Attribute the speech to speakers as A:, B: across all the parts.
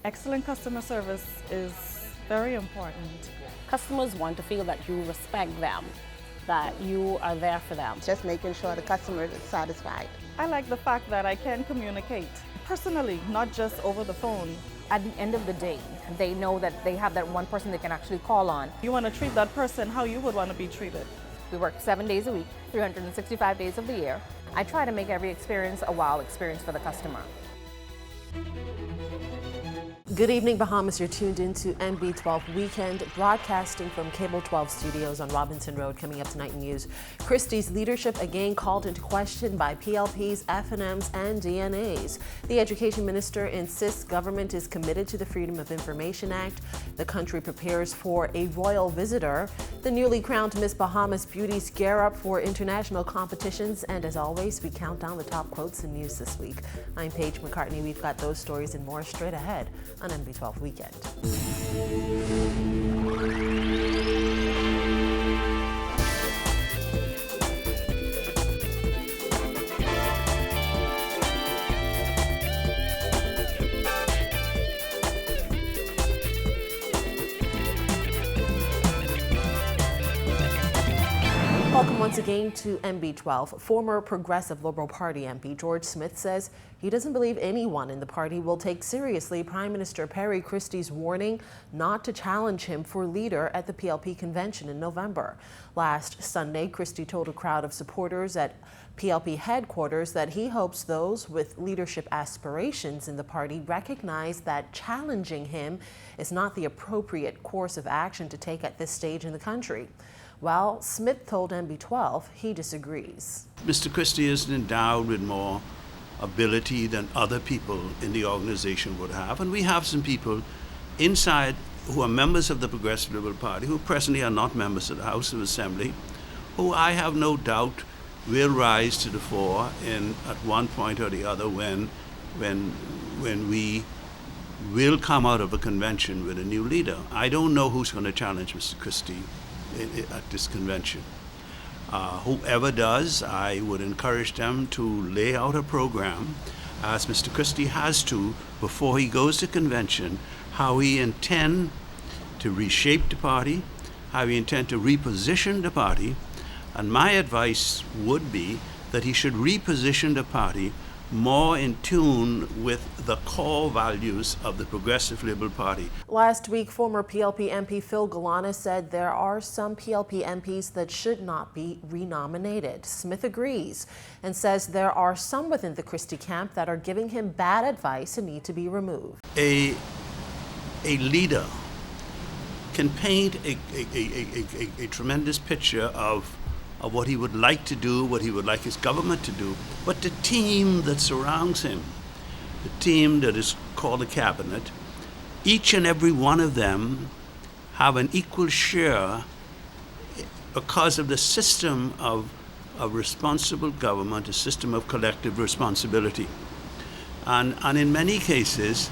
A: Excellent customer service is very important.
B: Customers want to feel that you respect them, that you are there for them.
C: Just making sure the customer is satisfied.
A: I like the fact that I can communicate personally, not just over the phone.
B: At the end of the day, they know that they have that one person they can actually call on.
A: You want to treat that person how you would want to be treated.
B: We work 7 days a week, 365 days of the year. I try to make every experience a wow experience for the customer.
D: Good evening, Bahamas. You're tuned into NB12 Weekend, broadcasting from Cable 12 Studios on Robinson Road. Coming up tonight in news, Christie's leadership again called into question by PLPs, FNMs, and DNAs. The education minister insists government is committed to the Freedom of Information Act. The country prepares for a royal visitor. The newly crowned Miss Bahamas beauties gear up for international competitions. And as always, we count down the top quotes in news this week. I'm Paige McCartney. We've got those stories and more straight ahead on NB12 Weekend. Welcome once again to NB12. Former Progressive Liberal Party MP George Smith says he doesn't believe anyone in the party will take seriously Prime Minister Perry Christie's warning not to challenge him for leader at the PLP convention in November. Last Sunday, Christie told a crowd of supporters at PLP headquarters that he hopes those with leadership aspirations in the party recognize that challenging him is not the appropriate course of action to take at this stage in the country. Well, Smith told NB12 he disagrees.
E: Mr. Christie is endowed with more ability than other people in the organization would have. And we have some people inside who are members of the Progressive Liberal Party who presently are not members of the House of Assembly, who I have no doubt will rise to the fore at one point or the other when we will come out of a convention with a new leader. I don't know who's going to challenge Mr. Christie at this convention. Whoever does, I would encourage them to lay out a program, as Mr. Christie has to, before he goes to convention, how he intend to reshape the party, how he intend to reposition the party, and my advice would be that he should reposition the party more in tune with the core values of the Progressive Liberal Party.
D: Last week, former PLP MP Phil Galana said there are some PLP MPs that should not be renominated. Smith agrees and says there are some within the Christie camp that are giving him bad advice and need to be removed.
E: A leader can paint a tremendous picture of what he would like to do, what he would like his government to do, but the team that surrounds him, the team that is called the cabinet, each and every one of them have an equal share because of the system of responsible government, a system of collective responsibility. And in many cases,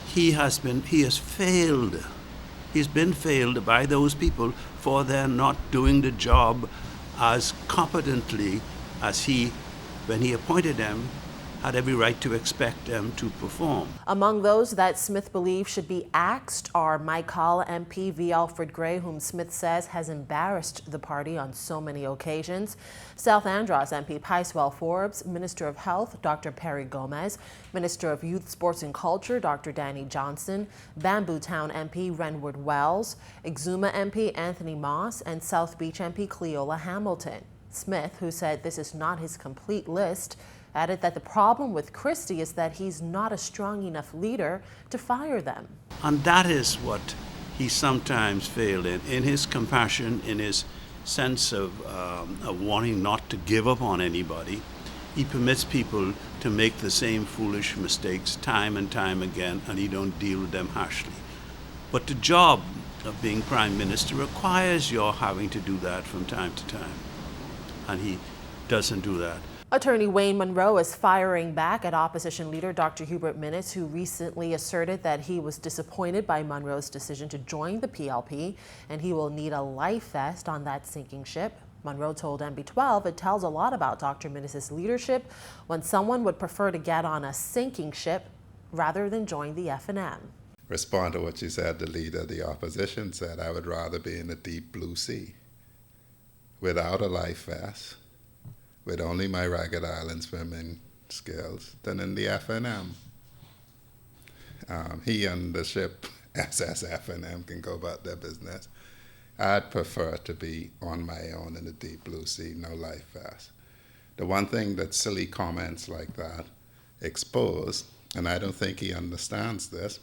E: he has failed. He's been failed by those people for their not doing the job as competently as he, when he appointed them, had every right to expect them to perform.
D: Among those that Smith believes should be axed are Mike Hall MP V. Alfred Gray, whom Smith says has embarrassed the party on so many occasions, South Andros MP Picewell Forbes, Minister of Health Dr. Perry Gomez, Minister of Youth, Sports and Culture Dr. Danny Johnson, Bamboo Town MP Renward Wells, Exuma MP Anthony Moss, and South Beach MP Cleola Hamilton. Smith, who said this is not his complete list, added that the problem with Christie is that he's not a strong enough leader to fire them.
E: And that is what he sometimes failed in his compassion, in his sense of wanting not to give up on anybody. He permits people to make the same foolish mistakes time and time again, and he don't deal with them harshly. But the job of being Prime Minister requires your having to do that from time to time, and he doesn't do that.
D: Attorney Wayne Monroe is firing back at opposition leader Dr. Hubert Minnis, who recently asserted that he was disappointed by Monroe's decision to join the PLP and he will need a life vest on that sinking ship. Monroe told NB12 it tells a lot about Dr. Minnis' leadership when someone would prefer to get on a sinking ship rather than join the FNM.
F: respond to what you said, the leader of the opposition said, I would rather be in the deep blue sea without a life vest, with only my ragged island swimming skills, than in the FNM. He and the ship SS FNM can go about their business. I'd prefer to be on my own in the deep blue sea, no life vest. The one thing that silly comments like that expose, and I don't think he understands this,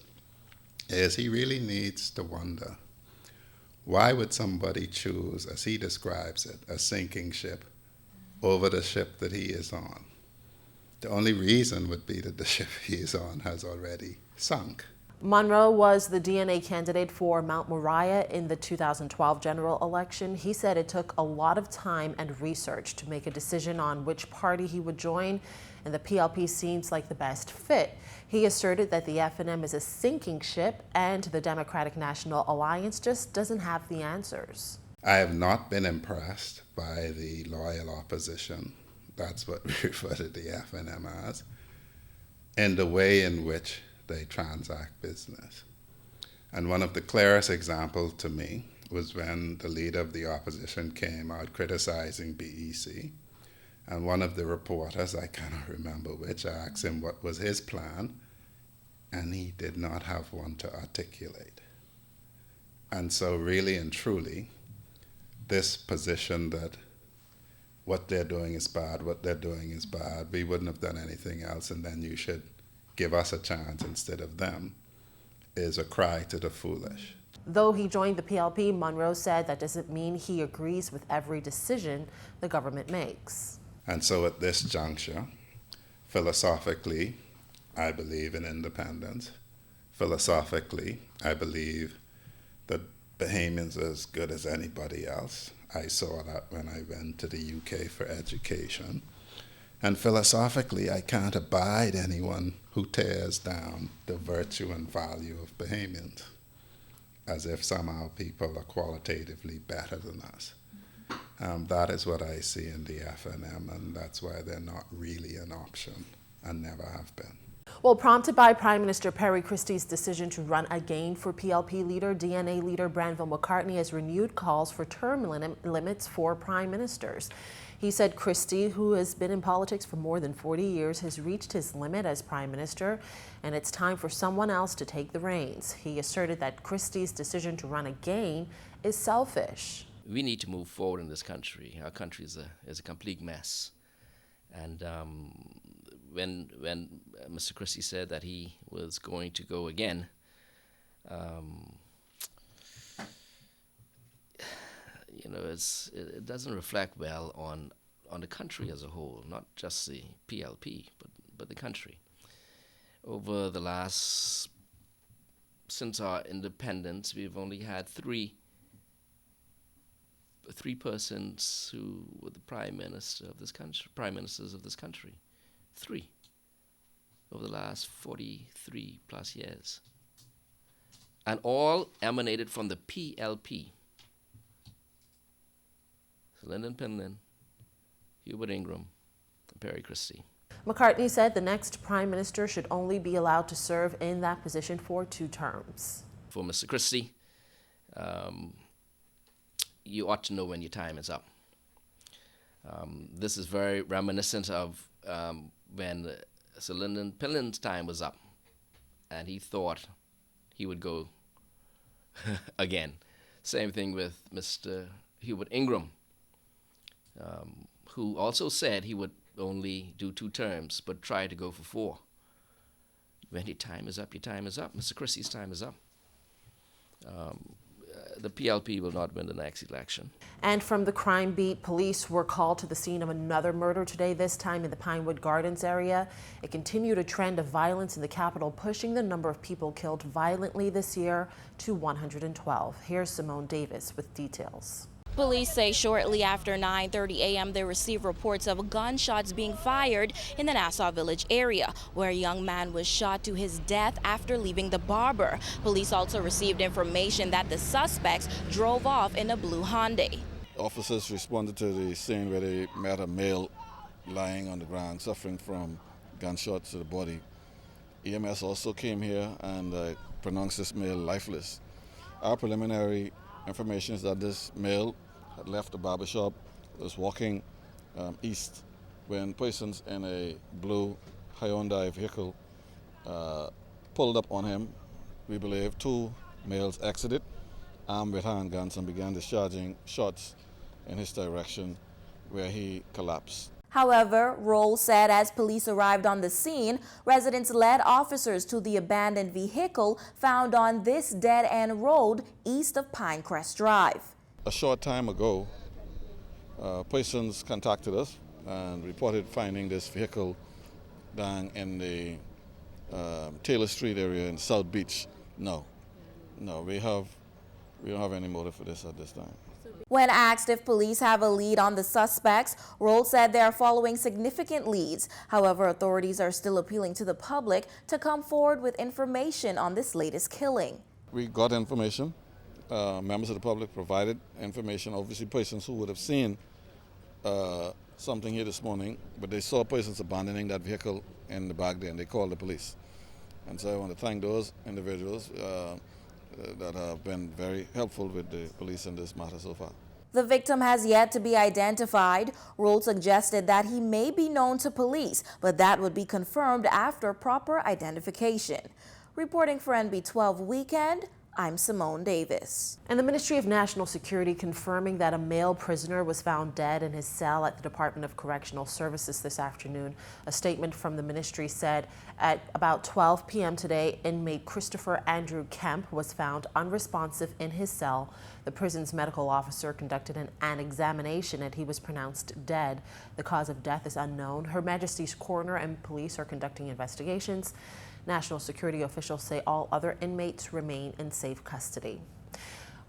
F: is he really needs to wonder, why would somebody choose, as he describes it, a sinking ship over the ship that he is on? The only reason would be that the ship he is on has already sunk.
D: Monroe was the DNA candidate for Mount Moriah in the 2012 general election. He said it took a lot of time and research to make a decision on which party he would join, and the PLP seems like the best fit. He asserted that the FNM is a sinking ship and the Democratic National Alliance just doesn't have the answers.
F: I have not been impressed by the loyal opposition, that's what we refer to the FNM as, in the way in which they transact business. And one of the clearest examples to me was when the leader of the opposition came out criticizing BEC, and one of the reporters, I cannot remember which, asked him what was his plan, and he did not have one to articulate. And so really and truly, this position that what they're doing is bad, we wouldn't have done anything else, and then you should give us a chance instead of them, is a cry to the foolish.
D: Though he joined the PLP, Monroe said that doesn't mean he agrees with every decision the government makes.
F: And so at this juncture, philosophically, I believe in independence. Philosophically, I believe that Bahamians are as good as anybody else. I saw that when I went to the UK for education. And philosophically, I can't abide anyone who tears down the virtue and value of Bahamians, as if somehow people are qualitatively better than us. That is what I see in the FNM, and that's why they're not really an option and never have been.
D: Well, prompted by Prime Minister Perry Christie's decision to run again for PLP leader, DNA leader Granville McCartney has renewed calls for term limits for prime ministers. He said Christie, who has been in politics for more than 40 years, has reached his limit as prime minister, and it's time for someone else to take the reins. He asserted that Christie's decision to run again is selfish.
G: We need to move forward in this country. Our country is a complete mess. And when Mr. Christie said that he was going to go again, it doesn't reflect well on the country as a whole, not just the PLP, but the country. Over the since our independence, we've only had three persons who were the prime ministers of this country. Three over the last 43 plus years. And all emanated from the PLP. So Lyndon Pinlin, Hubert Ingram, and Perry Christie.
D: McCartney said the next prime minister should only be allowed to serve in that position for 2 terms.
G: For Mr. Christie, you ought to know when your time is up. This is very reminiscent of when Sir Lyndon Pinlin's time was up, and he thought he would go again. Same thing with Mr. Hubert Ingram, who also said he would only do 2 terms, but try to go for 4. When your time is up, your time is up. Mr. Christie's time is up. The PLP will not win the next election.
D: And from the crime beat, police were called to the scene of another murder today, this time in the Pinewood Gardens area. It continued a trend of violence in the capital, pushing the number of people killed violently this year to 112. Here's Simone Davis with details.
H: Police say shortly after 9:30 a.m. they received reports of gunshots being fired in the Nassau Village area, where a young man was shot to his death after leaving the barber. Police also received information that the suspects drove off in a blue Hyundai.
I: Officers responded to the scene where they met a male lying on the ground, suffering from gunshots to the body. EMS also came here and pronounced this male lifeless. Our preliminary information is that this male had left the barbershop, was walking east when persons in a blue Hyundai vehicle pulled up on him. We believe 2 males exited, armed with handguns, and began discharging shots in his direction, where he collapsed.
H: However, Roll said as police arrived on the scene, residents led officers to the abandoned vehicle found on this dead-end road east of Pinecrest Drive.
I: A short time ago, persons contacted us and reported finding this vehicle down in the Taylor Street area in South Beach. No, we don't have any motive for this at this time.
H: When asked if police have a lead on the suspects, Roll said they are following significant leads. However, authorities are still appealing to the public to come forward with information on this latest killing.
I: We got information. Members of the public provided information. Obviously, persons who would have seen something here this morning, but they saw persons abandoning that vehicle in the back there, and they called the police. And so I want to thank those individuals that have been very helpful with the police in this matter so far.
H: The victim has yet to be identified. Roll suggested that he may be known to police, but that would be confirmed after proper identification. Reporting for NB12 Weekend, I'm Simone Davis.
D: And the Ministry of National Security confirming that a male prisoner was found dead in his cell at the Department of Correctional Services this afternoon. A statement from the ministry said at about 12 p.m. today, inmate Christopher Andrew Kemp was found unresponsive in his cell. The prison's medical officer conducted an examination and he was pronounced dead. The cause of death is unknown. Her Majesty's coroner and police are conducting investigations. National security officials say all other inmates remain in safe custody.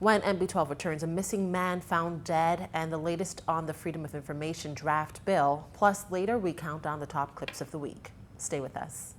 D: When NB12 returns, a missing man found dead and the latest on the Freedom of Information draft bill. Plus, later we count down the top clips of the week. Stay with us.